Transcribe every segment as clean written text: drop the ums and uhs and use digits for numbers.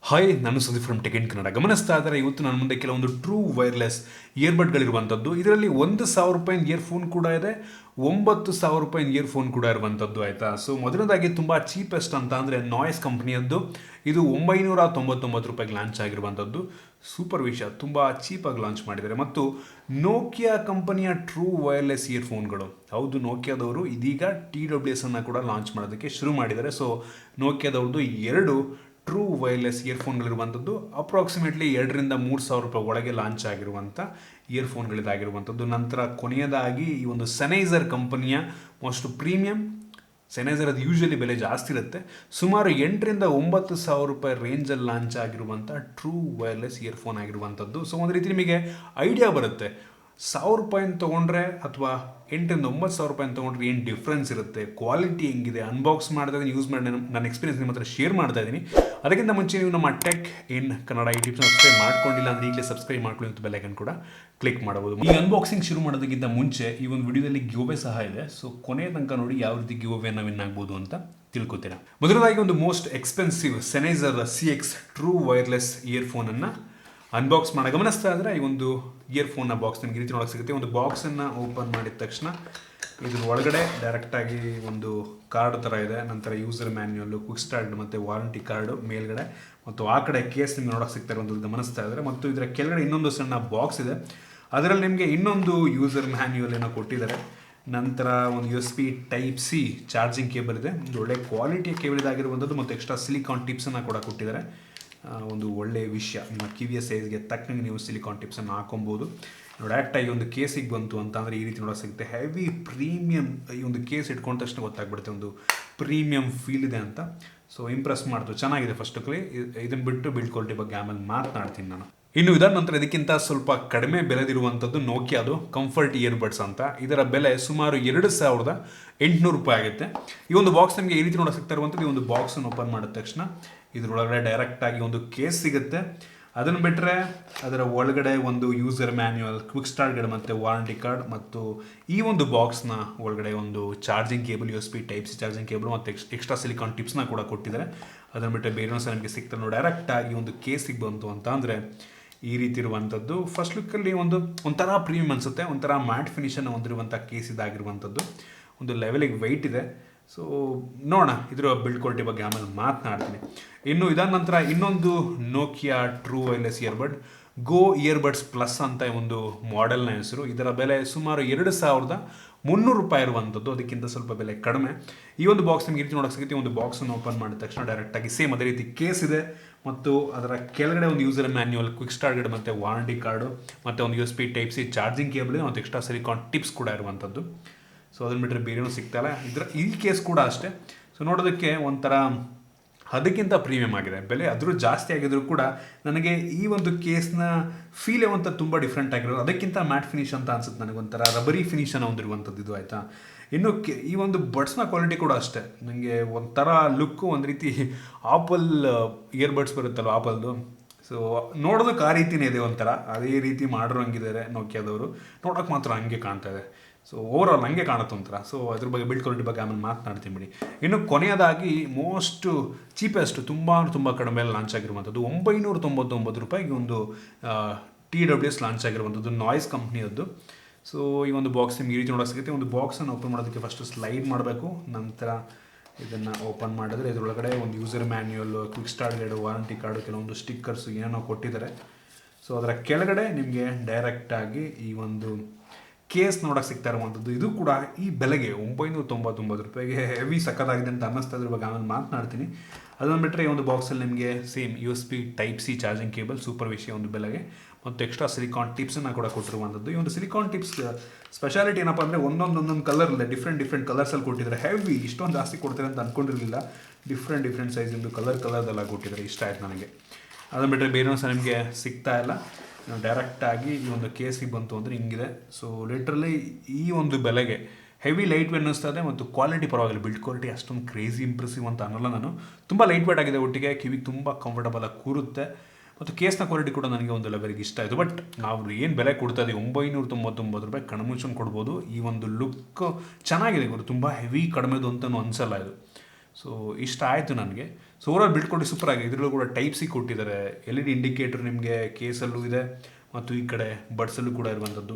Hi, ನಾನು Sudeep from tech in Kannada. ಗಮನಿಸ್ತಾ ಇದ್ದಾರೆ, ಇವತ್ತು ನನ್ನ ಮುಂದೆ ಕೆಲವೊಂದು ಟ್ರೂ ವೈರ್ಲೆಸ್ ಇಯರ್ಬಡ್ಗಳಿರುವಂಥದ್ದು. ಇದರಲ್ಲಿ 1,000 ರೂಪಾಯಿ ಇಯರ್ಫೋನ್ ಕೂಡ ಇದೆ, 9,000 ರೂಪಾಯಿ ಇಯರ್ಫೋನ್ ಕೂಡ ಇರುವಂಥದ್ದು. ಆಯಿತಾ. ಸೊ ಮೊದಲನೇದಾಗಿ ತುಂಬ ಚೀಪೆಸ್ಟ್ ಅಂತ ಅಂದರೆ ನಾಯ್ಸ್ ಕಂಪ್ನಿಯದ್ದು. ಇದು 999 ರೂಪಾಯಿಗೆ ಲಾಂಚ್ ಆಗಿರುವಂಥದ್ದು. ಸೂಪರ್ ವಿಷಯ, ತುಂಬ ಚೀಪಾಗಿ ಲಾಂಚ್ ಮಾಡಿದ್ದಾರೆ. ಮತ್ತು ನೋಕಿಯಾ ಕಂಪನಿಯ ಟ್ರೂ ವೈರ್ಲೆಸ್ ಇಯರ್ಫೋನ್ಗಳು. ಹೌದು, ನೋಕಿಯಾದವರು ಇದೀಗ TWS ಅನ್ನು ಕೂಡ ಲಾಂಚ್ ಮಾಡೋದಕ್ಕೆ ಶುರು ಮಾಡಿದ್ದಾರೆ. ಸೊ ನೋಕಿಯಾದವ್ರದ್ದು 2 ಟ್ರೂ ವೈರ್ಲೆಸ್ ಇಯರ್ಫೋನ್ಗಳಿರುವಂಥದ್ದು. ಅಪ್ರಾಕ್ಸಿಮೇಟ್ಲಿ 2,000-3,000 ರೂಪಾಯಿ ಒಳಗೆ ಲಾಂಚ್ ಆಗಿರುವಂಥ ಇಯರ್ಫೋನ್ಗಳಿದಾಗಿರುವಂಥದ್ದು. ನಂತರ ಕೊನೆಯದಾಗಿ ಈ ಒಂದು ಸೆನ್ಹೈಸರ್ ಕಂಪನಿಯ ಮೋಸ್ಟ್ ಪ್ರೀಮಿಯಂ ಸೆನ್ಹೈಸರ್, ಅದು ಯೂಶಲಿ ಬೆಲೆ ಜಾಸ್ತಿ ಇರುತ್ತೆ, ಸುಮಾರು 8,000-9,000 ರೂಪಾಯಿ ರೇಂಜಲ್ಲಿ ಲಾಂಚ್ ಆಗಿರುವಂಥ ಟ್ರೂ ವೈರ್ಲೆಸ್ ಇಯರ್ಫೋನ್ ಆಗಿರುವಂಥದ್ದು. ಸೊ ಒಂದು ರೀತಿ ನಿಮಗೆ ಐಡಿಯಾ ಬರುತ್ತೆ, 1,000 ರೂಪಾಯಿನ ತೊಗೊಂಡ್ರೆ ಅಥವಾ 8,000-9,000 ರೂಪಾಯಿನ ತೊಗೊಂಡ್ರೆ ಏನು ಡಿಫ್ರೆನ್ಸ್ ಇರುತ್ತೆ, ಕ್ವಾಲಿಟಿ ಹೆಂಗಿದೆ. ಅನ್ಬಾಕ್ಸ್ ಮಾಡ್ತಾ ಇದ್ದೀನಿ, ಯೂಸ್ ಮಾಡಿ ನನ್ನ ಎಕ್ಸ್ಪೀರಿಯನ್ಸ್ ನಿಮ್ಮ ಹತ್ರ ಶೇರ್ ಮಾಡ್ತಾ ಇದ್ದೀನಿ. ಅದಕ್ಕಿಂತ ಮುಂಚೆ ನೀವು ನಮ್ಮ tech in Kannada YouTube subscribe ಮಾಡ್ಕೊಂಡಿಲ್ಲ ಅಂದರೆ ಈಗಲೇ ಸಬ್ಸ್ಕ್ರೈಬ್ ಮಾಡ್ಕೊಳ್ಳಿ ಮತ್ತು ಬೆಲ್ ಐಕನ್ ಕೂಡ ಕ್ಲಿಕ್ ಮಾಡಬಹುದು. ಈ ಅನ್ಬಾಕ್ಸಿಂಗ್ ಶುರು ಮಾಡೋದಕ್ಕಿಂತ ಮುಂಚೆ ಈ ಒಂದು ವಿಡಿಯೋದಲ್ಲಿ ಗಿವ್ಅವೇ ಸಹ ಇದೆ. ಸೊ ಕೊನೆಯ ತನಕ ನೋಡಿ ಯಾವ ರೀತಿ ಗಿವ್ಅವೇನ ವಿನ್ ಆಗ್ಬೋದು ಅಂತ ತಿಳ್ಕೊತೀರಾ. ಮೊದಲದಾಗಿ ಒಂದು most expensive Sennheiser CX true wireless ಇಯರ್ಫೋನನ್ನು ಅನ್ಬಾಕ್ಸ್ ಮಾಡಿ. ಗಮನಿಸ್ತಾ ಇದ್ರೆ ಈ ಒಂದು ಇಯರ್ಫೋನ್ನ ಬಾಕ್ಸ್ ನಿಮಗೆ ರೀತಿ ನೋಡೋಕೆ ಸಿಗುತ್ತೆ. ಒಂದು ಬಾಕ್ಸನ್ನು ಓಪನ್ ಮಾಡಿದ ತಕ್ಷಣ ಇದ್ರ ಒಳಗಡೆ ಡೈರೆಕ್ಟಾಗಿ ಒಂದು ಕಾರ್ಡ್ ಥರ ಇದೆ. ನಂತರ ಯೂಸರ್ ಮ್ಯಾನ್ಯುಯಲ್ಲು, ಕ್ವಿಕ್ ಸ್ಟಾರ್ಟ್ ಮತ್ತು ವಾರಂಟಿ ಕಾರ್ಡು ಮೇಲ್ಗಡೆ, ಮತ್ತು ಆ ಕಡೆ ಕೇಸ್ ನಿಮ್ಗೆ ನೋಡೋಕೆ ಸಿಗ್ತಾ ಇರುವಂಥದ್ದು ಗಮನಿಸ್ತಾ ಇದ್ದಾರೆ. ಮತ್ತು ಇದರ ಕೆಳಗಡೆ ಇನ್ನೊಂದು ಸಣ್ಣ ಬಾಕ್ಸ್ ಇದೆ, ಅದರಲ್ಲಿ ನಿಮಗೆ ಇನ್ನೊಂದು ಯೂಸರ್ ಮ್ಯಾನ್ಯುಯಲ್ ಏನೋ ಕೊಟ್ಟಿದ್ದಾರೆ. ನಂತರ ಒಂದು USB Type-C ಚಾರ್ಜಿಂಗ್ ಕೇಬಲ್ ಇದೆ. ಒಂದು ಒಳ್ಳೆ ಕ್ವಾಲಿಟಿಯ ಕೇಬಲ್ ಇದಾಗಿರುವಂಥದ್ದು, ಮತ್ತು ಎಕ್ಸ್ಟ್ರಾ ಸಿಲಿಕಾನ್ ಟಿಪ್ಸನ್ನು ಕೂಡ ಕೊಟ್ಟಿದ್ದಾರೆ. ಒಂದು ಒಳ್ಳೆಯ ವಿಷಯ, ನಿಮ್ಮ ಕಿವಿಯ ಸೈಜ್ಗೆ ತಕ್ಕಂಗೆ ನೀವು ಸಿಲಿಕಾನ್ ಟಿಪ್ಸನ್ನು ಹಾಕೊಬೋದು. ಡೈರೆಕ್ಟಾಗಿ ಒಂದು ಕೇಸಿಗೆ ಬಂತು ಅಂತ ಅಂದರೆ ಈ ರೀತಿ ನೋಡೋಕೆ ಸಿಗುತ್ತೆ. ಹೆವಿ ಪ್ರೀಮಿಯಂ, ಈ ಒಂದು ಕೇಸ್ ಇಟ್ಕೊಂಡ ತಕ್ಷಣ ಗೊತ್ತಾಗ್ಬಿಡುತ್ತೆ ಒಂದು ಪ್ರೀಮಿಯಂ ಫೀಲ್ ಇದೆ ಅಂತ. ಸೊ ಇಂಪ್ರೆಸ್ ಮಾಡ್ತು, ಚೆನ್ನಾಗಿದೆ. ಫಸ್ಟಲ್ಲಿ ಇದನ್ನು ಬಿಟ್ಟು ಬಿಲ್ಡ್ ಕ್ವಾಲಿಟಿ ಬಗ್ಗೆ ಆಮೇಲೆ ಮಾತನಾಡ್ತೀನಿ ನಾನು. ಇನ್ನು ಇದಾದ ನಂತರ ಇದಕ್ಕಿಂತ ಸ್ವಲ್ಪ ಕಡಿಮೆ ಬೆಲೆದಿರುವಂಥದ್ದು ನೋಕಿಯಾದು ಕಂಫರ್ಟ್ ಇಯರ್ಬಡ್ಸ್ ಅಂತ. ಇದರ ಬೆಲೆ ಸುಮಾರು 2,800 ರೂಪಾಯಿ ಆಗುತ್ತೆ. ಈ ಒಂದು ಬಾಕ್ಸ್ ನಿಮಗೆ ಈ ರೀತಿ ನೋಡೋಕೆ ಸಿಗ್ತಾ ಇರುವಂಥದ್ದು. ಈ ಒಂದು ಬಾಕ್ಸನ್ನು ಓಪನ್ ಮಾಡಿದ ತಕ್ಷಣ ಇದರೊಳಗಡೆ ಡೈರೆಕ್ಟಾಗಿ ಒಂದು ಕೇಸ್ ಸಿಗುತ್ತೆ. ಅದನ್ನು ಬಿಟ್ಟರೆ ಅದರ ಒಳಗಡೆ ಒಂದು user manual, quick start guide ಮತ್ತು ವಾರಂಟಿ ಕಾರ್ಡ್, ಮತ್ತು ಈ ಒಂದು ಬಾಕ್ಸ್ನ ಒಳಗಡೆ ಒಂದು charging cable, USB Type-C charging cable ಮತ್ತು ಎಕ್ಸ್ಟ್ರಾ ಸಿಲಿಕಾನ್ ಟಿಪ್ಸ್ನ ಕೂಡ ಕೊಟ್ಟಿದ್ದಾರೆ. ಅದನ್ನು ಬಿಟ್ಟರೆ ಬೇರೆ ಸಹ ನಮಗೆ ಸಿಗ್ತಾರೆ. ಡೈರೆಕ್ಟಾಗಿ ಒಂದು ಕೇಸಿಗೆ ಬಂತು ಅಂತ ಅಂದರೆ ಈ ರೀತಿ ಇರುವಂಥದ್ದು. ಫಸ್ಟ್ ಲುಕ್ಕಲ್ಲಿ ಒಂಥರ ಪ್ರೀಮಿಯಂ ಅನಿಸುತ್ತೆ, ಒಂಥರ ಮ್ಯಾಟ್ ಫಿನಿಷನ್ನು ಹೊಂದಿರುವಂಥ ಕೇಸ್ ಇದಾಗಿರುವಂಥದ್ದು. ಒಂದು ಲೆವೆಲಿಗೆ ವೆಯ್ಟ್ ಇದೆ. ಸೊ ನೋಡೋಣ ಇದರ ಬಿಲ್ಡ್ ಕ್ವಾಲಿಟಿ ಬಗ್ಗೆ ಆಮೇಲೆ ಮಾತನಾಡ್ತೀನಿ. ಇನ್ನು ಇದಾದ ನಂತರ ಇನ್ನೊಂದು ನೋಕಿಯಾ ಟ್ರೂ ವೈರ್ಲೆಸ್ ಇಯರ್ಬಡ್ ಗೋ ಇಯರ್ಬಡ್ಸ್ ಪ್ಲಸ್ ಅಂತ ಒಂದು ಮಾಡೆಲ್ನ ಹೆಸರು. ಇದರ ಬೆಲೆ ಸುಮಾರು 2,300 ರೂಪಾಯಿ ಇರುವಂಥದ್ದು, ಅದಕ್ಕಿಂತ ಸ್ವಲ್ಪ ಬೆಲೆ ಕಡಿಮೆ. ಈ ಒಂದು ಬಾಕ್ಸ್ ನಿಮಗೆ ರೀತಿ ನೋಡೋಕೆ ಸಿಗುತ್ತೆ. ಒಂದು ಬಾಕ್ಸನ್ನು ಓಪನ್ ಮಾಡಿದ ತಕ್ಷಣ ಡೈರೆಕ್ಟಾಗಿ ಸೇಮ್ ಅದೇ ರೀತಿ ಕೇಸ್ ಇದೆ, ಮತ್ತು ಅದರ ಕೆಳಗಡೆ ಒಂದು user manual, quick start guide ಮತ್ತು ವಾರಂಟಿ ಕಾರ್ಡು, ಮತ್ತು ಒಂದು USB Type-C ಚಾರ್ಜಿಂಗ್ ಕೇಬಲ್ ಮತ್ತು ಎಕ್ಸ್ಟ್ರಾ ಸಿಲಿಕಾನ್ ಟಿಪ್ಸ್ ಕೂಡ ಇರುವಂಥದ್ದು. ಸೊ ಅದನ್ನು ಬಿಟ್ಟರೆ ಬೇರೆನೂ ಸಿಗ್ತಾಯಿಲ್ಲ. ಈ ಕೇಸ್ ಕೂಡ ಅಷ್ಟೇ. ಸೊ ನೋಡೋದಕ್ಕೆ ಒಂಥರ ಅದಕ್ಕಿಂತ ಪ್ರೀಮಿಯಂ ಆಗಿದೆ, ಬೆಲೆ ಅದರೂ ಜಾಸ್ತಿ ಆಗಿದ್ರು ಕೂಡ ನನಗೆ ಈ ಒಂದು ಕೇಸ್ನ ಫೀಲ್ ಅಂತ ತುಂಬ ಡಿಫ್ರೆಂಟ್ ಆಗಿರೋದು. ಅದಕ್ಕಿಂತ ಮ್ಯಾಟ್ ಫಿನಿಶ್ ಅಂತ ಅನ್ಸುತ್ತೆ ನನಗೆ, ಒಂಥರ ರಬರಿ ಫಿನಿಷನ್ನು ಹೊಂದಿರುವಂಥದ್ದು ಇದು. ಆಯಿತಾ. ಇನ್ನು ಈ ಒಂದು ಬಡ್ಸ್ನ ಕ್ವಾಲಿಟಿ ಕೂಡ ಅಷ್ಟೇ, ನನಗೆ ಒಂಥರ ಲುಕ್ಕು ಒಂದು ರೀತಿ ಆಪಲ್ ಇಯರ್ಬಡ್ಸ್ ಬರುತ್ತಲ್ಲ ಆಪಲ್ದು. ಸೊ ನೋಡೋದಕ್ಕೆ ಆ ರೀತಿಯೇ ಇದೆ, ಒಂಥರ ಅದೇ ರೀತಿ ಮಾಡಿರೋಂಗಿದ್ದಾರೆ ನೋಕಿಯಾದವರು. ನೋಡೋಕೆ ಮಾತ್ರ ಹಂಗೆ ಕಾಣ್ತಾ ಇದೆ. ಸೊ ಓವರಾಲ್ ಹಂಗೆ ಕಾಣುತ್ತೆ ಒಂಥರ. ಸೊ ಅದ್ರ ಬಗ್ಗೆ ಬಿಲ್ಡ್ ಕ್ವಾಲಿಟಿ ಬಗ್ಗೆ ಆಮೇಲೆ ಮಾತನಾಡ್ತೀನಿ ಬಿಡಿ. ಇನ್ನು ಕೊನೆಯದಾಗಿ ಮೋಸ್ಟ್ ಚೀಪೆಸ್ಟ್, ತುಂಬ ಕಡಿಮೆ ಲಾಂಚ್ ಆಗಿರುವಂಥದ್ದು 999 ರೂಪಾಯಿಗೆ ಒಂದು TWS ಲಾಂಚ್ ಆಗಿರುವಂಥದ್ದು ನಾಯ್ಸ್ ಕಂಪ್ನಿಯದ್ದು. ಸೊ ಈ ಒಂದು ಬಾಕ್ಸ್ ನಿಮ್ಗೆ ಈ ರೀತಿ ನೋಡೋಕೆ ಸಿಗುತ್ತೆ. ಒಂದು ಬಾಕ್ಸನ್ನು ಓಪನ್ ಮಾಡೋದಕ್ಕೆ ಫಸ್ಟು ಸ್ಲೈಡ್ ಮಾಡಬೇಕು. ನಂತರ ಇದನ್ನು ಓಪನ್ ಮಾಡಿದ್ರೆ ಇದರೊಳಗಡೆ ಒಂದು user manual, quick start guide, warranty card, ಕೆಲವೊಂದು ಸ್ಟಿಕ್ಕರ್ಸು ಏನೋ ಕೊಟ್ಟಿದ್ದಾರೆ. ಸೊ ಅದರ ಕೆಳಗಡೆ ನಿಮಗೆ ಡೈರೆಕ್ಟಾಗಿ ಈ ಒಂದು ಕೇಸ್ ನೋಡೋಕೆ ಸಿಗ್ತಾ ಇರುವಂಥದ್ದು. ಇದು ಕೂಡ ಈ ಬೆಲೆಗೆ 999 ರೂಪಾಯಿಗೆ ಹೆವಿ ಸಕ್ಕತ್ತಾಗಿದೆ ಅಂತ ಅನ್ನಿಸ್ತಾ ಇದ್ರ ಬಗ್ಗೆ ಆಮೇಲೆ ಮಾತನಾಡ್ತೀನಿ. ಅದನ್ನು ಬಿಟ್ಟರೆ ಈ ಒಂದು ಬಾಕ್ಸಲ್ಲಿ ನಿಮಗೆ same USB Type-C charging cable, super ವಿಷಯ ಒಂದು ಬೆಲೆಗೆ, ಮತ್ತು ಎಕ್ಸ್ಟ್ರಾ ಸಿಲಿಕಾನ್ ಟಿಪ್ಸನ್ನು ಕೂಡ ಕೊಟ್ಟಿರುವಂಥದ್ದು. ಈ ಒಂದು ಸಿಲಿಕಾನ್ ಟಿಪ್ಸ್ ಸ್ಪೆಷಾಲಿಟಿ ಏನಪ್ಪ ಅಂದರೆ ಒಂದೊಂದು ಕಲರ್ ಇಲ್ಲ, ಡಿಫ್ರೆಂಟ್ ಕಲರ್ಸಲ್ಲಿ ಕೊಟ್ಟಿದ್ದಾರೆ. ಹೆವಿ ಇಷ್ಟೊಂದು ಜಾಸ್ತಿ ಕೊಡ್ತಾರೆ ಅಂತ ಅಂದ್ಕೊಂಡಿರಲಿಲ್ಲ. ಡಿಫ್ರೆಂಟ್ ಸೈಜಿಂದು ಕಲರ್ದೆಲ್ಲ ಕೊಟ್ಟಿದ್ದಾರೆ, ಇಷ್ಟ ಆಯ್ತು ನನಗೆ. ಅದನ್ನು ಬಿಟ್ಟರೆ ಬೇರೆ ಸಹ ನಿಮಗೆ ಸಿಗ್ತಾ ಇಲ್ಲ. ಡೈರೆಕ್ಟಾಗಿ ಈ ಒಂದು ಕೇಸಿಗೆ ಬಂತು ಅಂದರೆ ಹಿಂಗಿದೆ. ಸೊ ಲಿಟ್ರಲಿ ಈ ಒಂದು ಬೆಲೆಗೆ ಹೆವಿ ಲೈಟ್ ವೇಟ್ ಅನ್ನಿಸ್ತದೆ, ಮತ್ತು ಕ್ವಾಲಿಟಿ ಪರವಾಗಿಲ್ಲ. ಬಿಲ್ಡ್ ಕ್ವಾಲಿಟಿ ಅಷ್ಟೊಂದು ಕ್ರೇಜಿ ಇಂಪ್ರೆಸಿವ್ ಅಂತ ಅನ್ನೋಲ್ಲ ನಾನು. ತುಂಬ ಲೈಟ್ ವೇಟ್ ಆಗಿದೆ, ಒಟ್ಟಿಗೆ ಕಿವಿಗೆ ತುಂಬ ಕಂಫರ್ಟಬಲ್ ಆಗಿ ಕೂರುತ್ತೆ, ಮತ್ತು ಕೇಸ್ನ ಕ್ವಾಲಿಟಿ ಕೂಡ ನನಗೆ ಒಂದು ಲೆವೆಲ್ಗೆ ಇಷ್ಟ ಆಯಿತು. ಬಟ್ ನಾವು ಏನು ಬೆಲೆ ಕೊಡ್ತಾ ಇದ್ದೀವಿ 999 ರೂಪಾಯಿ ಕಣ್ಮುಚ್ಚನ್ನು ಕೊಡ್ಬೋದು. ಈ ಒಂದು ಲುಕ್ ಚೆನ್ನಾಗಿದೆ ಗುರು, ತುಂಬ ಹೆವಿ ಕಡಿಮೆದು ಅಂತಲೂ ಅನಿಸಲ್ಲ ಇದು. ಸೊ ಇಷ್ಟ ಆಯಿತು ನನಗೆ. ಸೊ ಓವರಾಲ್ ಬಿಲ್ಡ್ ಕೊಟ್ಟು ಸೂಪರ್ ಆಗಿದೆ. ಇದರಲ್ಲೂ ಕೂಡ ಟೈಪ್ ಸಿ ಕೊಟ್ಟಿದ್ದಾರೆ, LED ಇಂಡಿಕೇಟರ್ ನಿಮಗೆ ಕೇಸಲ್ಲೂ ಇದೆ ಮತ್ತು ಈ ಕಡೆ ಬಡ್ಸಲ್ಲೂ ಕೂಡ ಇರುವಂಥದ್ದು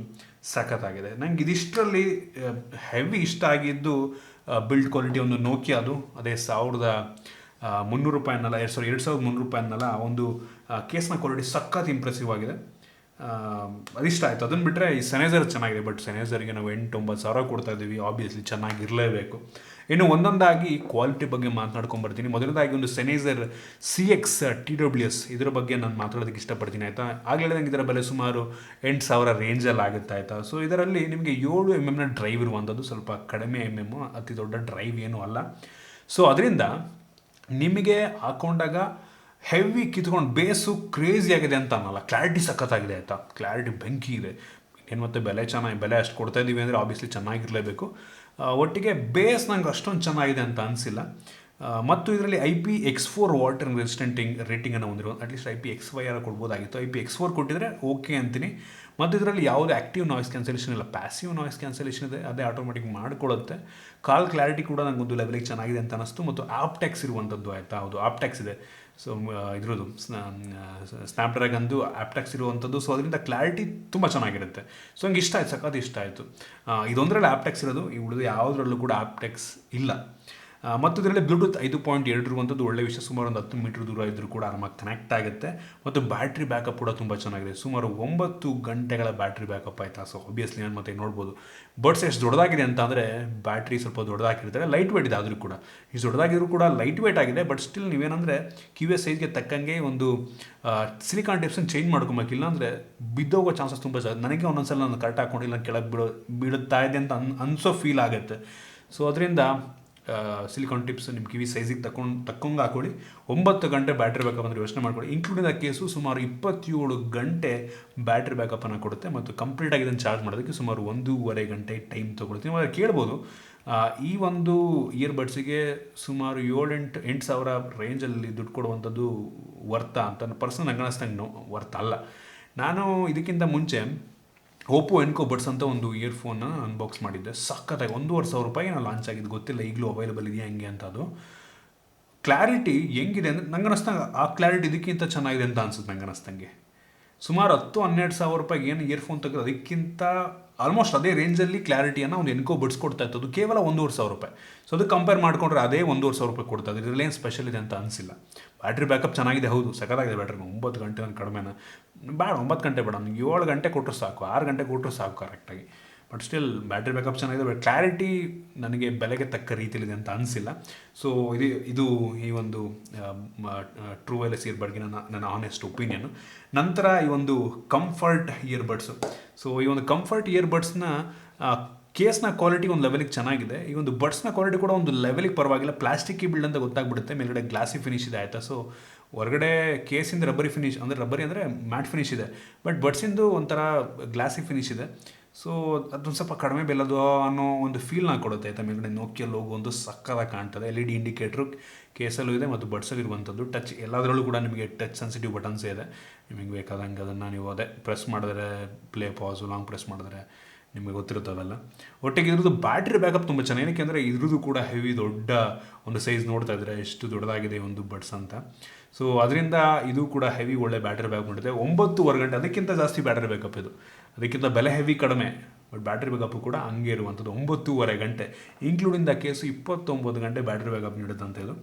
ಸಖತ್ತಾಗಿದೆ. ನಂಗೆ ಇದಿಷ್ಟರಲ್ಲಿ ಹೆವಿ ಇಷ್ಟ ಆಗಿದ್ದು ಬಿಲ್ಡ್ ಕ್ವಾಲಿಟಿ ಒಂದು ನೋಕಿಯಾದು, ಅದೇ 1300 ರೂಪಾಯಿನಲ್ಲ, 2300 ರೂಪಾಯಿನಲ್ಲ, ಒಂದು ಕೇಸ್ನ ಕ್ವಾಲಿಟಿ ಸಖತ್ ಇಂಪ್ರೆಸಿವ್ ಆಗಿದೆ. ಅದಿಷ್ಟ ಆಯಿತು. ಅದನ್ನು ಬಿಟ್ಟರೆ ಈ ಸೆನ್ಹೈಸರ್ ಚೆನ್ನಾಗಿದೆ, ಬಟ್ ಸೆನ್ಹೈಸರ್ಗೆ ನಾವು 8-9 ಸಾವಿರ ಕೊಡ್ತಾ ಇದ್ದೀವಿ. ಆಬ್ವಿಯಸ್ಲಿ ಚೆನ್ನಾಗಿರಲೇಬೇಕು. ಇನ್ನು ಒಂದೊಂದಾಗಿ ಕ್ವಾಲಿಟಿ ಬಗ್ಗೆ ಮಾತನಾಡ್ಕೊಂಡ್ಬರ್ತೀನಿ. ಮೊದಲನೇದಾಗಿ ಒಂದು ಸೆನ್ಹೈಸರ್ CX TWS ಇದರ ಬಗ್ಗೆ ನಾನು ಮಾತಾಡೋದಕ್ಕೆ ಇಷ್ಟಪಡ್ತೀನಿ ಆಯಿತಾ. ಆಗಲೇ ನಂಗೆ ಇದರ ಬೆಲೆ ಸುಮಾರು 8000 ರೇಂಜಲ್ಲಿ ಆಗುತ್ತೆ ಆಯಿತಾ. ಸೊ ಇದರಲ್ಲಿ ನಿಮಗೆ 7mm ಡ್ರೈವ್ ಇರುವಂಥದ್ದು, ಸ್ವಲ್ಪ ಕಡಿಮೆ ಅತಿ ದೊಡ್ಡ ಡ್ರೈವ್ ಏನೂ ಅಲ್ಲ. ಸೊ ಅದರಿಂದ ನಿಮಗೆ ಹಾಕೊಂಡಾಗ ಹೆವಿ ಕಿತ್ಕೊಂಡು ಬೇಸು ಕ್ರೇಜಿ ಆಗಿದೆ ಅಂತ ಅನ್ನಲ್ಲ, ಕ್ಲಾರಿಟಿ ಸಖತ್ತಾಗಿದೆ ಆಯಿತಾ. ಕ್ಲಾರಿಟಿ ಬೆಂಕಿ ಇದೆ. ಏನು ಮತ್ತು ಬೆಲೆ ಅಷ್ಟು ಕೊಡ್ತಾ ಇದ್ದೀವಿ ಅಂದರೆ ಆಬ್ವಿಯಸ್ಲಿ ಚೆನ್ನಾಗಿರಲೇಬೇಕು. ಒಟ್ಟಿಗೆ ಬೇಸ್ ನಂಗೆ ಅಷ್ಟೊಂದು ಚೆನ್ನಾಗಿದೆ ಅಂತ ಅನಿಸಿಲ್ಲ. ಮತ್ತು ಇದರಲ್ಲಿ IP-X4 ವಾಟರ್ ರೆಸಿಸ್ಟೆಂಟಿಂಗ್ ರೇಟಿಂಗನ್ನು ಹೊಂದಿರೋ, ಅಟ್ಲೀಸ್ಟ್ IP-XY ಕೊಡ್ಬೋದಾಗಿತ್ತು. IP-X4 ಕೊಟ್ಟಿದ್ರೆ ಓಕೆ ಅಂತೀನಿ. ಮತ್ತು ಇದರಲ್ಲಿ ಯಾವುದೇ ಆ್ಯಕ್ಟಿವ್ ನಾಯ್ಸ್ ಕ್ಯಾನ್ಸಲೇಷನ್ ಇಲ್ಲ, ಪ್ಯಾಸಿವ್ ನಾಯ್ಸ್ ಕ್ಯಾನ್ಸಲೇಷನ್ ಇದೆ, ಅದೇ ಆಟೋಮೆಟಿಕ್ ಮಾಡಿಕೊಳ್ಳುತ್ತೆ. ಕಾಲ್ ಕ್ಲಾರಿಟಿ ಕೂಡ ನಂಗೆ ಒಂದು ಲೆವೆಲಿಗೆ ಚೆನ್ನಾಗಿದೆ ಅಂತ ಅನಿಸ್ತು. ಮತ್ತು ಆಪ್ಟೆಕ್ಸ್ ಇರುವಂಥದ್ದು ಆಯಿತಾ. ಹೌದು, ಆಪ್ಟೆಕ್ಸ್ ಇದೆ. ಸೊ ಇದ್ರದ್ದು ಸ್ನ್ಯಾಪ್ಡ್ರ್ಯಾಗನ್ದು ಆಪ್ಟೆಕ್ಸ್ ಇರುವಂಥದ್ದು. ಸೊ ಅದರಿಂದ ಕ್ಲಾರಿಟಿ ತುಂಬ ಚೆನ್ನಾಗಿರುತ್ತೆ. ಸೊ ನಂಗೆ ಇಷ್ಟ ಆಯ್ತು, ಸಖತ್ ಇಷ್ಟ ಆಯಿತು. ಇದೊಂದರಲ್ಲಿ ಆಪ್ಟೆಕ್ಸ್ ಇರೋದು, ಈ ಉಳಿದು ಯಾವುದರಲ್ಲೂ ಕೂಡ ಆಪ್ಟೆಕ್ಸ್ ಇಲ್ಲ. ಮತ್ತು ಇದರಲ್ಲಿ ಬ್ಲೂಟೂತ್ 5.2 ಇರುವಂಥದ್ದು ಒಳ್ಳೆ ವಿಷಯ. ಸುಮಾರು ಒಂದು 10 ಮೀಟರ್ ದೂರ ಇದ್ದರೂ ಕೂಡ ಆರಾಮಾಗಿ ಕನೆಕ್ಟ್ ಆಗುತ್ತೆ. ಮತ್ತು ಬ್ಯಾಟ್ರಿ ಬ್ಯಾಕಪ್ ಕೂಡ ತುಂಬ ಚೆನ್ನಾಗಿದೆ. ಸುಮಾರು 9 ಗಂಟೆಗಳ ಬ್ಯಾಟ್ರಿ ಬ್ಯಾಕಪ್ ಆಯಿತಾ. ಸೊ ಆಬ್ವಿಯಸ್ಲಿ ನಾನು ಮತ್ತೆ ನೋಡ್ಬೋದು ಬಡ್ಸ್ ಎಷ್ಟು ದೊಡ್ಡದಾಗಿದೆ ಅಂತ ಅಂದರೆ, ಬ್ಯಾಟ್ರಿ ಸ್ವಲ್ಪ ದೊಡ್ಡದಾಗಿರ್ತಾರೆ, ಲೈಟ್ ವೇಟ್ ಇದೆ. ಆದರೂ ಕೂಡ ಇಷ್ಟು ದೊಡ್ಡದಾಗಿದ್ರು ಕೂಡ ಲೈಟ್ ವೇಟ್ ಆಗಿದೆ. ಬಟ್ ಸ್ಟಿಲ್ ನೀವೇನಂದರೆ ಕಿವಿಯ ಸೈಜ್ಗೆ ತಕ್ಕಂಗೆ ಒಂದು ಸಿಲಿಕಾನ್ ಟಿಪ್ಸನ್ನು ಚೇಂಜ್ ಮಾಡ್ಕೊಬೇಕಿಲ್ಲ ಅಂದರೆ ಬಿದ್ದೋಗೋ ಚಾನ್ಸಸ್ ತುಂಬ ಜಾಸ್ತಿ. ನನಗೆ ಒಂದೊಂದ್ಸಲ ನಾನು ಕರೆಕ್ಟ್ ಹಾಕೊಂಡಿಲ್ಲ, ಕೆಳಗೆ ಬೀಳುತ್ತಾ ಇದೆ ಅಂತ ಅನಿಸೋ ಫೀಲ್ ಆಗುತ್ತೆ. ಸೊ ಅದರಿಂದ ಸಿಲಿಕಾನ್ ಟಿಪ್ಸ್ ನಿಮ್ಮ ಕಿವಿ ಸೈಜಿಗೆ ತಕ್ಕಂಗೆ ಹಾಕೊಳ್ಳಿ. 9 ಗಂಟೆ ಬ್ಯಾಟ್ರಿ ಬ್ಯಾಕಪ್ ಅಂದರೆ ಯೋಚನೆ ಮಾಡ್ಕೊಳ್ಳಿ. ಇನ್ಕ್ಲೂಡಿಂಗ್ ಆ ಕೇಸು ಸುಮಾರು 27 ಗಂಟೆ ಬ್ಯಾಟ್ರಿ ಬ್ಯಾಕಪ್ಪನ್ನು ಕೊಡುತ್ತೆ. ಮತ್ತು ಕಂಪ್ಲೀಟಾಗಿ ಇದನ್ನು ಚಾರ್ಜ್ ಮಾಡೋದಕ್ಕೆ ಸುಮಾರು 1.5 ಗಂಟೆ ಟೈಮ್ ತೊಗೊಳ್ತೀನಿ. ನೀವು ಕೇಳ್ಬೋದು, ಈ ಒಂದು ಇಯರ್ಬಡ್ಸಿಗೆ ಸುಮಾರು 7-8 ಸಾವಿರ ರೇಂಜಲ್ಲಿ ದುಡ್ಡು ಕೊಡುವಂಥದ್ದು ವರ್ತಾ ಅಂತ ಪರ್ಸನಲ್ ನಂಗೆ ಅನ್ನಿಸ್ದಂಗೆ ವರ್ತ್ ಅಲ್ಲ. ನಾನು ಇದಕ್ಕಿಂತ ಮುಂಚೆ ಓಪೋ ಎನ್ಕೋ ಬಡ್ಸ್ ಅಂತ ಒಂದು ಇಯರ್ಫೋನ್ನ ಅನ್ಬಾಕ್ಸ್ ಮಾಡಿದ್ದೆ. ಸಖತ್ತಾಗಿ 1,500 ರೂಪಾಯಿಗೆ ನಾನು ಲಾಂಚ್ ಆಗಿದ್ದು, ಗೊತ್ತಿಲ್ಲ ಈಗಲೂ ಅವೈಲೇಬಲ್ ಇದೆಯಾ ಹೆಂಗೆ ಅಂತ. ಅದು ಕ್ಲಾರಿಟಿ ಹೆಂಗಿದೆ ಅಂದರೆ ನಂಗೆ ಅನ್ನಿಸ್ದಂಗೆ ಆ ಕ್ಲಾರಿಟಿ ಇದಕ್ಕಿಂತ ಚೆನ್ನಾಗಿದೆ ಅಂತ ಅನ್ಸುತ್ತೆ ನಂಗೆ ಅನ್ನಿಸ್ದಂಗೆ. ಸುಮಾರು 10-12 ಸಾವಿರ ರೂಪಾಯಿಗೆ ಏನು ಇಯರ್ಫೋನ್ ತೆಗೆದು ಅದಕ್ಕಿಂತ ಆಲ್ಮೋಸ್ಟ್ ಅದೇ ರೇಂಜಲ್ಲಿ ಕ್ಲಾರಿಟಿಯನ್ನು ಒಂದು ಎನ್ಕೋ ಬಡ್ಸ್ ಕೊಡ್ತಾ ಇತ್ತು. ಅದು ಕೇವಲ 1,500 ರೂಪಾಯಿ. ಸೊ ಅದು ಕಂಪೇರ್ ಮಾಡಿಕೊಂಡ್ರೆ ಅದೇ 1,500 ರೂಪಾಯಿ ಕೊಡ್ತಾ ಇದೆ. ಇದರಲ್ಲಿ ಏನು ಸ್ಪೆಷಲ್ ಇದೆ ಅಂತ ಅನಿಸಿಲ್ಲ. ಬ್ಯಾಟ್ರಿ ಬ್ಯಾಕಪ್ ಚೆನ್ನಾಗಿದೆ, ಹೌದು ಸಖತ್ತಾಗಿದೆ ಬ್ಯಾಟ್ರಿ. 9 ಗಂಟೆ ನಾನು ಕಡಿಮೆನ ಬೇಡ, 9 ಗಂಟೆ ಬೇಡ, ನನಗೆ 7 ಗಂಟೆ ಕೊಟ್ಟರು ಸಾಕು, 6 ಗಂಟೆ ಕೊಟ್ಟರು ಸಾಕು ಕರೆಕ್ಟಾಗಿ. ಬಟ್ ಸ್ಟಿಲ್ ಬ್ಯಾಟ್ರಿ ಬ್ಯಾಕಪ್ ಚೆನ್ನಾಗಿದೆ. ಬಟ್ ಕ್ಲಾರಿಟಿ ನನಗೆ ಬೆಲೆಗೆ ತಕ್ಕ ರೀತಿಯಲ್ಲಿದೆ ಅಂತ ಅನಿಸಿಲ್ಲ. ಸೊ ಇದು ಈ ಒಂದು ಟ್ರೂ ವೈರ್ಲೆಸ್ ಇಯರ್ಬಡ್ಗೆ ನನ್ನ ಆನೆಸ್ಟ್ ಒಪಿನಿಯನು. ನಂತರ ಈ ಒಂದು ಕಂಫರ್ಟ್ ಇಯರ್ಬಡ್ಸು. ಸೊ ಈ ಒಂದು ಕಂಫರ್ಟ್ ಇಯರ್ಬಡ್ಸ್ನ ಕೇಸ್ನ ಕ್ವಾಲಿಟಿ ಒಂದು ಲೆವೆಲಿಗೆ ಚೆನ್ನಾಗಿದೆ. ಈ ಒಂದು ಬಡ್ಸ್ನ ಕ್ವಾಲಿಟಿ ಕೂಡ ಒಂದು ಲೆವೆಲಿಗೆ ಪರವಾಗಿಲ್ಲ. ಪ್ಲಾಸ್ಟಿಕ್ ಬಿಲ್ಡ್ ಅಂತ ಗೊತ್ತಾಗ್ಬಿಡುತ್ತೆ, ಮೇಲ್ಗಡೆ ಗ್ಲಾಸಿ ಫಿನಿಶ್ ಇದೆ ಆಯಿತಾ. ಸೊ ಹೊರಗಡೆ ಕೇಸಿಂದ ರಬ್ಬರಿ ಫಿನಿಶ್ ಅಂದರೆ ಮ್ಯಾಟ್ ಫಿನಿಶ್ ಇದೆ, ಬಟ್ ಬಡ್ಸಿಂದು ಒಂಥರ ಗ್ಲಾಸಿ ಫಿನಿಶ್ ಇದೆ. ಸೊ ಅದೊಂದು ಸ್ವಲ್ಪ ಕಡಿಮೆ ಬೆಲೆದು ಅನ್ನೋ ಒಂದು ಫೀಲ್ನ ಕೊಡುತ್ತೆ ಆಯಿತಾ. ಮೇಲ್ಗಡೆ ನೋಕಿಯಾ ಲೋಗೋ ಒಂದು ಸಕ್ಕತ್ತಾಗಿ ಕಾಣ್ತದೆ. LED ಇಂಡಿಕೇಟ್ರು ಕೇಸಲ್ಲೂ ಇದೆ ಮತ್ತು ಬಡ್ಸಲ್ಲಿ ಇರುವಂಥದ್ದು. ಟಚ್ ಎಲ್ಲದರಲ್ಲೂ ಕೂಡ ನಿಮಗೆ ಟಚ್ ಸೆನ್ಸಿಟಿವ್ ಬಟನ್ಸೇ ಇದೆ. ನಿಮಗೆ ಬೇಕಾದಂಗೆ ಅದನ್ನು ನೀವು ಅದೇ ಪ್ರೆಸ್ ಮಾಡಿದ್ರೆ ಪ್ಲೇ ಪಾಸು, ಲಾಂಗ್ ಪ್ರೆಸ್ ಮಾಡಿದ್ರೆ ನಿಮಗೆ ಗೊತ್ತಿರುತ್ತವೆಲ್ಲ. ಒಟ್ಟಿಗೆ ಇದ್ರದ್ದು ಬ್ಯಾಟ್ರಿ ಬ್ಯಾಕಪ್ ತುಂಬ ಚೆನ್ನಾಗಿ, ಏನಕ್ಕೆ ಅಂದರೆ ಇದ್ರದ್ದು ಕೂಡ ಹೆವಿ ದೊಡ್ಡ ಒಂದು ಸೈಜ್ ನೋಡ್ತಾ ಇದ್ದರೆ ಎಷ್ಟು ದೊಡ್ಡದಾಗಿದೆ ಒಂದು ಬಡ್ಸ್ ಅಂತ. ಸೊ ಅದರಿಂದ ಇದು ಕೂಡ ಹೆವಿ ಒಳ್ಳೆ ಬ್ಯಾಟ್ರಿ ಬ್ಯಾಕಪ್ ಮಾಡಿದೆ. 9.5 ಗಂಟೆ, ಅದಕ್ಕಿಂತ ಜಾಸ್ತಿ ಬ್ಯಾಟ್ರಿ ಬ್ಯಾಕಪ್ ಇದು. ಅದಕ್ಕಿಂತ ಬೆಲೆ ಹೆವಿ ಕಡಿಮೆ, ಬಟ್ ಬ್ಯಾಟ್ರಿ ಬ್ಯಾಕಪ್ಪು ಕೂಡ ಹಂಗೆ ಇರುವಂಥದ್ದು. 9.5 ಗಂಟೆ ಇನ್ಕ್ಲೂಡಿಂಗ್ ದ ಕೇಸು 29 ಗಂಟೆ ಬ್ಯಾಟ್ರಿ ಬ್ಯಾಕಪ್ ನೀಡುತ್ತಂತೆ ಇದು.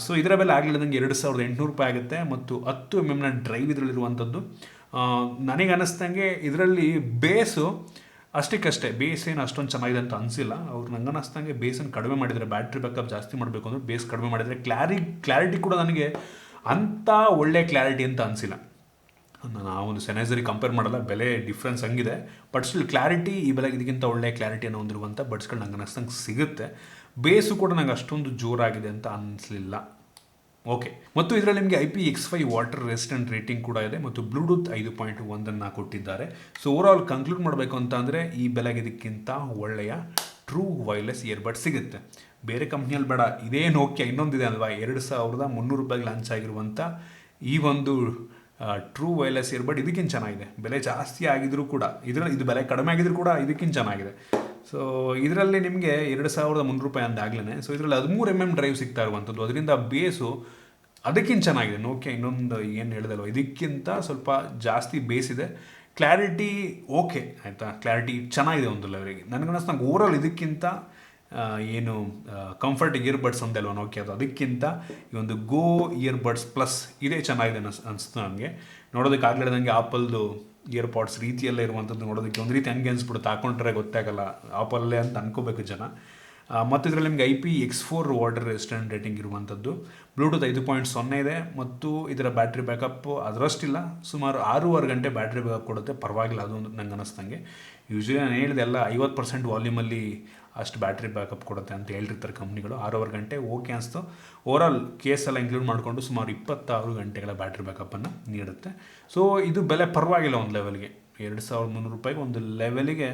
ಸೊ ಇದರ ಬೆಲೆ ಆಗಲಿಲ್ಲ ನನಗೆ 2,800 ರೂಪಾಯಿ ಆಗುತ್ತೆ. ಮತ್ತು 10mm ಡ್ರೈವ್ ಇದರಲ್ಲಿರುವಂಥದ್ದು. ನನಗೆ ಅನ್ನಿಸ್ದಂಗೆ ಇದರಲ್ಲಿ ಬೇಸು ಅಷ್ಟಕ್ಕಷ್ಟೇ, ಬೇಸ್ ಏನು ಅಷ್ಟೊಂದು ಚೆನ್ನಾಗಿದೆ ಅಂತ ಅನಿಸಿಲ್ಲ. ಅವ್ರು ನಂಗೆ ಅನ್ನಿಸ್ದಂಗೆ ಬೇಸನ್ನು ಕಡಿಮೆ ಮಾಡಿದರೆ, ಬ್ಯಾಟ್ರಿ ಬ್ಯಾಕಪ್ ಜಾಸ್ತಿ ಮಾಡಬೇಕು ಅಂದರೆ ಬೇಸ್ ಕಡಿಮೆ ಮಾಡಿದರೆ ಕ್ಲಾರಿಟಿ ಕೂಡ ನನಗೆ ಅಂಥ ಒಳ್ಳೆ ಕ್ಲಾರಿಟಿ ಅಂತ ಅನಿಸಿಲ್ಲ. ನಾನು ಆ ಒಂದು ಸೆನ್ಹೈಸರಿಗೆ ಕಂಪೇರ್ ಮಾಡಲ್ಲ, ಬೆಲೆ ಡಿಫ್ರೆನ್ಸ್ ಹಂಗಿದೆ. ಬಟ್ ಸ್ಟಿಲ್ ಕ್ಲಾರಿಟಿ ಈ ಬೆಲೆಗೆ ಇದಕ್ಕಿಂತ ಒಳ್ಳೆ ಕ್ಲಾರಿಟಿಯನ್ನು ಹೊಂದಿರುವಂಥ ಬಡ್ಸ್ಗಳು ನಂಗೆ ಅನ್ನಿಸ್ದಂಗೆ ಸಿಗುತ್ತೆ. ಬೇಸು ಕೂಡ ನಂಗೆ ಅಷ್ಟೊಂದು ಜೋರಾಗಿದೆ ಅಂತ ಅನ್ನಿಸಲಿಲ್ಲ. ಓಕೆ. ಮತ್ತು ಇದರಲ್ಲಿ ನಿಮಗೆ IP-X5 ವಾಟರ್ ರೆಸಿಸ್ಟೆಂಟ್ ರೇಟಿಂಗ್ ಕೂಡ ಇದೆ ಮತ್ತು ಬ್ಲೂಟೂತ್ 5.1 ಕೊಟ್ಟಿದ್ದಾರೆ. ಸೊ ಓವರಾಲ್ ಕನ್ಕ್ಲೂಡ್ ಮಾಡಬೇಕು ಅಂತ ಅಂದರೆ ಈ ಬೆಲೆಗೆ ಇದಕ್ಕಿಂತ ಒಳ್ಳೆಯ ಟ್ರೂ ವೈರ್ಲೆಸ್ ಇಯರ್ಬಡ್ ಸಿಗುತ್ತೆ. ಬೇರೆ ಕಂಪ್ನಿಯಲ್ಲಿ ಬೇಡ, ಇದೇ ನೋಕಿಯಾ ಇನ್ನೊಂದಿದೆ ಅಲ್ವಾ, 2,300 ರೂಪಾಯಿಗೆ ಲಾಂಚ್ ಆಗಿರುವಂಥ ಈ ಒಂದು ಟ್ರೂ ವೈರ್ಲೆಸ್ ಇಯರ್ಬಡ್ ಇದಕ್ಕಿಂತ ಚೆನ್ನಾಗಿದೆ. ಬೆಲೆ ಜಾಸ್ತಿ ಆಗಿದ್ರೂ ಕೂಡ ಇದು ಬೆಲೆ ಕಡಿಮೆ ಆಗಿದ್ರೂ ಕೂಡ ಇದಕ್ಕಿಂತ ಚೆನ್ನಾಗಿದೆ. ಸೊ ಇದರಲ್ಲಿ ನಿಮಗೆ 2300 ರೂಪಾಯಿ ಅಂದಾಗ್ಲೇ. ಸೊ ಇದರಲ್ಲಿ 13 ಡ್ರೈವ್ ಸಿಗ್ತಾ ಇರುವಂಥದ್ದು. ಅದರಿಂದ ಬೇಸು ಅದಕ್ಕಿಂತ ಚೆನ್ನಾಗಿದೆ. ನೋಕಿಯಾ ಇನ್ನೊಂದು ಏನು ಹೇಳಿದಲ್ವ, ಇದಕ್ಕಿಂತ ಸ್ವಲ್ಪ ಜಾಸ್ತಿ ಬೇಸಿದೆ. ಕ್ಲಾರಿಟಿ ಓಕೆ ಆಯಿತಾ, ಕ್ಲಾರಿಟಿ ಚೆನ್ನಾಗಿದೆ ಒಂದು ಲೆವೆಲ್ಗೆ. ನನಗನ್ನಿಸ್ತು ನಂಗೆ ಓವರಾಲ್ ಇದಕ್ಕಿಂತ ಏನು ಕಂಫರ್ಟ್ ಇಯರ್ಬಡ್ಸ್ ಅಂದಲ್ವ ನೋಕಿಯಾದು, ಅದಕ್ಕಿಂತ ಈ ಒಂದು ಗೋ ಇಯರ್ಬಡ್ಸ್ ಪ್ಲಸ್ ಇದೇ ಚೆನ್ನಾಗಿದೆ ಅನಿಸ್ತು ನನಗೆ. ನೋಡೋದಕ್ಕೆ ಆಗ್ಲಿಡ್ದಂಗೆ ಆಪಲ್ದು ಇಯರ್ಪಾಡ್ಸ್ ರೀತಿಯಲ್ಲೇ ಇರುವಂಥದ್ದು ನೋಡೋದಕ್ಕೆ ಒಂದು ರೀತಿ ಹಂಗೆ ಅನಿಸ್ಬಿಡುತ್ತೆ, ಹಾಕೊಂಡ್ರೆ ಗೊತ್ತಾಗಲ್ಲ ಆಪಲ್ಲೇ ಅಂತ ಅನ್ಕೋಬೇಕು ಜನ. ಮತ್ತು ಇದರಲ್ಲಿ ನಿಮಗೆ IP-X4 ವಾಟರ್ ರೆಸಿಸ್ಟೆಂಟ್ ರೇಟಿಂಗ್ ಇರುವಂಥದ್ದು. ಬ್ಲೂಟೂತ್ 5.0 ಇದೆ ಮತ್ತು ಇದರ ಬ್ಯಾಟ್ರಿ ಬ್ಯಾಕಪ್ ಅದರಷ್ಟಿಲ್ಲ, ಸುಮಾರು 6.5 ಗಂಟೆ ಬ್ಯಾಟ್ರಿ ಬ್ಯಾಕಪ್ ಕೊಡುತ್ತೆ. ಪರವಾಗಿಲ್ಲ ಅದು ನಂಗೆ ಅನ್ನಿಸ್ತಂಗೆ. ಯೂಶ್ವಲಿ ನಾನು ಹೇಳಿದೆ ಎಲ್ಲ 50% ವಾಲ್ಯೂಮಲ್ಲಿ ಅಷ್ಟು ಬ್ಯಾಟ್ರಿ ಬ್ಯಾಕಪ್ ಕೊಡುತ್ತೆ ಅಂತ ಹೇಳಿರ್ತಾರೆ ಕಂಪ್ನಿಗಳು. 6.5 ಗಂಟೆ ಓಕೆ ಅನಿಸ್ತು. ಓವರಾಲ್ ಕೇಸ್ ಎಲ್ಲ ಇನ್ಕ್ಲೂಡ್ ಮಾಡಿಕೊಂಡು ಸುಮಾರು 26 ಗಂಟೆಗಳ ಬ್ಯಾಟ್ರಿ ಬ್ಯಾಕಪ್ಪನ್ನು ನೀಡುತ್ತೆ. ಸೊ ಇದು ಬೆಲೆ ಪರವಾಗಿಲ್ಲ ಒಂದು ಲೆವೆಲ್ಗೆ. 2300 ರೂಪಾಯಿಗೆ ಒಂದು ಲೆವೆಲಿಗೆ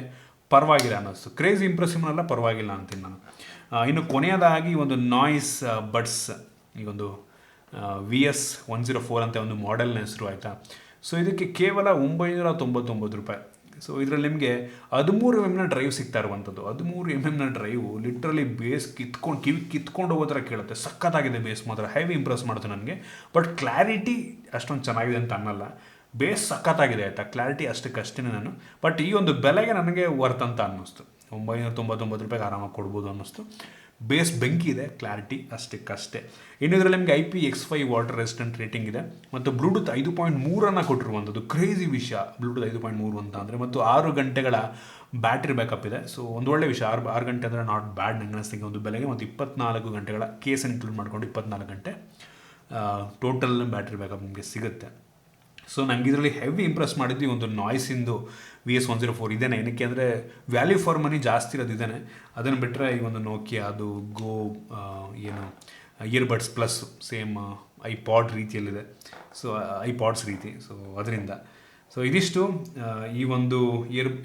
ಪರವಾಗಿಲ್ಲ ಅನ್ನಿಸ್ತು. ಕ್ರೇಜಿ ಇಂಪ್ರೆಸಿವ್ ಅಲ್ಲ, ಪರವಾಗಿಲ್ಲ ಅಂತೀನಿ ನಾನು. ಇನ್ನು ಕೊನೆಯದಾಗಿ ಒಂದು ನಾಯ್ಸ್ ಬಡ್ಸ್, ಈ ಒಂದು VS104 ಅಂತ ಒಂದು ಮಾಡೆಲ್ನ ಹೆಸರು ಆಯಿತಾ. ಸೊ ಇದಕ್ಕೆ ಕೇವಲ 999 ರೂಪಾಯಿ. ಸೊ ಇದರಲ್ಲಿ ನಿಮಗೆ 13mm ಡ್ರೈವ್ ಸಿಗ್ತಾ ಇರುವಂಥದ್ದು. 13mm ಡ್ರೈವು ಲಿಟ್ರಲಿ ಬೇಸ್ ಕಿತ್ಕೊಂಡು ಹೋಗೋ ಥರ ಕೇಳುತ್ತೆ. ಸಖತ್ತಾಗಿದೆ ಬೇಸ್ ಮಾತ್ರ, ಹೆವಿ ಇಂಪ್ರೆಸ್ ಮಾಡುತ್ತೆ ನನಗೆ. ಬಟ್ ಕ್ಲಾರಿಟಿ ಅಷ್ಟೊಂದು ಚೆನ್ನಾಗಿದೆ ಅಂತ ಅನ್ನಲ್ಲ. ಬೇಸ್ ಸಖತ್ತಾಗಿದೆ ಆಯಿತಾ, ಕ್ಲಾರಿಟಿ ಅಷ್ಟೇ ನಾನು. ಬಟ್ ಈ ಒಂದು ಬೆಲೆಗೆ ನನಗೆ ವರ್ತ್ ಅಂತ ಅನ್ನಿಸ್ತು. 999 ರೂಪಾಯಿಗೆ ಆರಾಮಾಗಿ ಕೊಡ್ಬೋದು ಅನ್ನಿಸ್ತು. ಬೇಸ್ ಬೆಂಕಿ ಇದೆ, ಕ್ಲಾರಿಟಿ ಅಷ್ಟೇ. ಇನ್ನು ಇದರಲ್ಲಿ ನಿಮಗೆ IP-X5 ವಾಟರ್ ರೆಸಿಸ್ಟೆಂಟ್ ರೇಟಿಂಗ್ ಇದೆ ಮತ್ತು ಬ್ಲೂಟೂತ್ 5.3 ಕೊಟ್ಟಿರುವಂಥದ್ದು. ಕ್ರೇಜಿ ವಿಷಯ ಬ್ಲೂಟೂತ್ 5.3 ಅಂತ ಅಂದರೆ. ಮತ್ತು 6 ಗಂಟೆಗಳ ಬ್ಯಾಟ್ರಿ ಬ್ಯಾಕಪ್ ಇದೆ. ಸೊ ಒಂದು ಒಳ್ಳೆ ವಿಷಯ. 6 ಗಂಟೆ ಅಂದರೆ ನಾಟ್ ಬ್ಯಾಡ್ ನಂಗೆ ಅನಿಸ್ತಿಗೆ ಒಂದು ಬೆಲೆಗೆ. ಮತ್ತು 24 ಗಂಟೆಗಳ ಕೇಸ್ ಇನ್ಕ್ಲೂಡ್ ಮಾಡಿಕೊಂಡು 24 ಗಂಟೆ ಟೋಟಲ್ ಬ್ಯಾಟ್ರಿ ಬ್ಯಾಕಪ್ ನಿಮಗೆ ಸಿಗುತ್ತೆ. ಸೊ ನನಗೆ ಇದರಲ್ಲಿ ಹೆವಿ ಇಂಪ್ರೆಸ್ ಮಾಡಿದ್ದು ಒಂದು ನಾಯ್ಸಿಂದು VS104 ಇದೇನೆ. ಏನಕ್ಕೆ ಅಂದರೆ ವ್ಯಾಲ್ಯೂ ಫಾರ್ ಮನಿ ಜಾಸ್ತಿ ಇರೋದು ಇದೇನೆ. ಅದನ್ನು ಬಿಟ್ಟರೆ ಈ ಒಂದು ನೋಕಿಯಾ ಅದು ಗೋ ಏನು ಇಯರ್ಬಡ್ಸ್ ಪ್ಲಸ್ ಸೇಮ್ ಐಪಾಡ್ ರೀತಿಯಲ್ಲಿದೆ. ಸೊ ಐಪಾಡ್ಸ್ ರೀತಿ. ಸೊ ಅದರಿಂದ ಸೊ ಇದಿಷ್ಟು ಈ ಒಂದು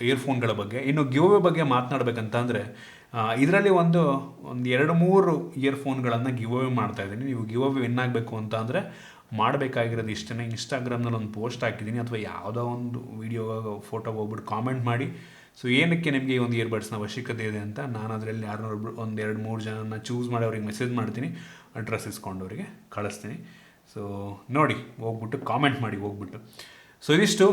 ಇಯರ್ಫೋನ್ಗಳ ಬಗ್ಗೆ. ಇನ್ನು ಗಿವ್ಅವೇ ಬಗ್ಗೆ ಮಾತನಾಡಬೇಕಂತಂದರೆ ಇದರಲ್ಲಿ ಒಂದು 2-3 ಇಯರ್ಫೋನ್ಗಳನ್ನು ಗಿವ್ಅವೇ ಮಾಡ್ತಾಯಿದ್ದೀನಿ. ನೀವು ಗಿವ್ಅವೇ ವಿನ್ ಆಗಬೇಕು ಅಂತ ಅಂದರೆ ಮಾಡಬೇಕಾಗಿರೋದು ಇಷ್ಟೇ. ಇನ್ಸ್ಟಾಗ್ರಾಮ್ನಲ್ಲಿ ಒಂದು ಪೋಸ್ಟ್ ಹಾಕಿದ್ದೀನಿ ಅಥವಾ ಯಾವುದೋ ಒಂದು ವೀಡಿಯೋ ಫೋಟೋ ಹೋಗ್ಬಿಟ್ಟು ಕಾಮೆಂಟ್ ಮಾಡಿ. ಸೊ ಏನಕ್ಕೆ ನಿಮಗೆ ಈ ಒಂದು ಇಯರ್ಬಡ್ಸ್ನ ಅವಶ್ಯಕತೆ ಇದೆ ಅಂತ ನಾನು ಅದರಲ್ಲಿ ಯಾರನ್ನೊಬ್ರು 1-2-3 ಜನನ ಚೂಸ್ ಮಾಡಿ ಅವ್ರಿಗೆ ಮೆಸೇಜ್ ಮಾಡ್ತೀನಿ, ಅಡ್ರೆಸ್ ಇಸ್ಕೊಂಡವರಿಗೆ ಕಳಿಸ್ತೀನಿ. ಸೊ ನೋಡಿ ಹೋಗ್ಬಿಟ್ಟು ಕಾಮೆಂಟ್ ಮಾಡಿ ಹೋಗ್ಬಿಟ್ಟು. ಸೊ ಇದಿಷ್ಟು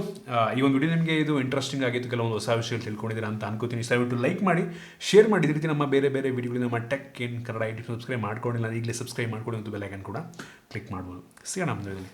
ಈ ಒಂದು ವಿಡಿಯೋ. ನಿಮಗೆ ಇದು ಇಂಟ್ರೆಸ್ಟಿಂಗ್ ಆಗಿತ್ತು, ಕೆಲವೊಂದು ಹೊಸ ವಿಷಯಗಳು ತಿಳ್ಕೊಂಡಿದ್ದೀರಾ ಅಂತ ಅನ್ಕೋತೀನಿ. ದಯವಿಟ್ಟು ಲೈಕ್ ಮಾಡಿ, ಶೇರ್ ಮಾಡಿ. ಇದೇ ರೀತಿ ನಮ್ಮ ಬೇರೆ ವಿಡಿಯೋಗಳು ನಮ್ಮ tech in Kannada YouTube subscribe ಮಾಡ್ಕೊಂಡಿಲ್ಲ ಈಗಲೇ ಸಬ್ಸ್ಕ್ರೈಬ್ ಮಾಡ್ಕೊಳ್ಳಿ ಮತ್ತು ಬೆಲ್ ಐಕಾನ್ ಕೂಡ ಕ್ಲಿಕ್ ಮಾಡ್ಬೋದು. ಸಿಗೋಣ ನಮ್ಮ ವಿಡಿಯೋದಲ್ಲಿ.